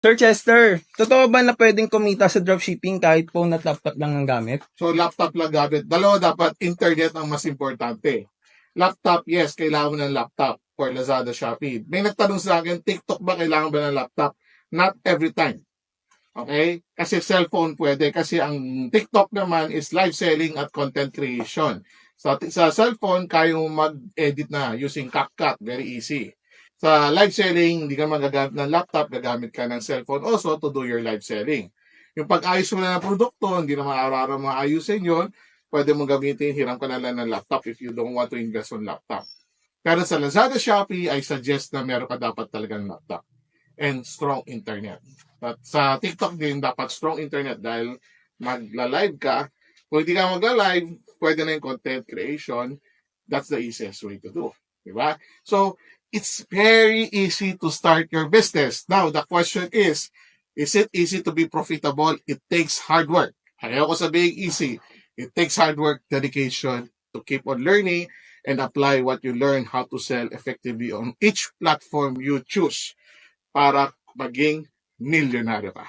Sir Chester, totoo ba na pwedeng kumita sa dropshipping kahit phone at laptop lang ang gamit? So, laptop lang gamit. Dalawa dapat, internet ang mas importante. Laptop, yes, kailangan mo ng laptop for Lazada, Shopee. May nagtanong sa akin, TikTok ba kailangan ba ng laptop? Not every time. Okay? Kasi cellphone pwede. Kasi ang TikTok naman is live selling at content creation. Sa cellphone, kaya mo mag-edit na using CapCut. Very easy. Sa live selling, hindi ka magagamit ng laptop, gagamit ka ng cellphone also to do your live selling. Yung pag-ayos mo na ng produkto, hindi naman araw-araw maayusin yun, pwede mo gamitin, hiram ka na lang ng laptop if you don't want to invest on laptop. Pero sa Lazada, Shopee, I suggest na meron ka dapat talagang laptop and strong internet. At sa TikTok din, dapat strong internet dahil magla-live ka. Kung hindi ka magla-live, pwede na yung content creation. That's the easiest way to do. Diba? So, it's very easy to start your business. Now, the question is it easy to be profitable? It takes hard work. Ayaw ko sabihin easy. It takes hard work, dedication to keep on learning and apply what you learn how to sell effectively on each platform you choose para maging milyonaryo ka.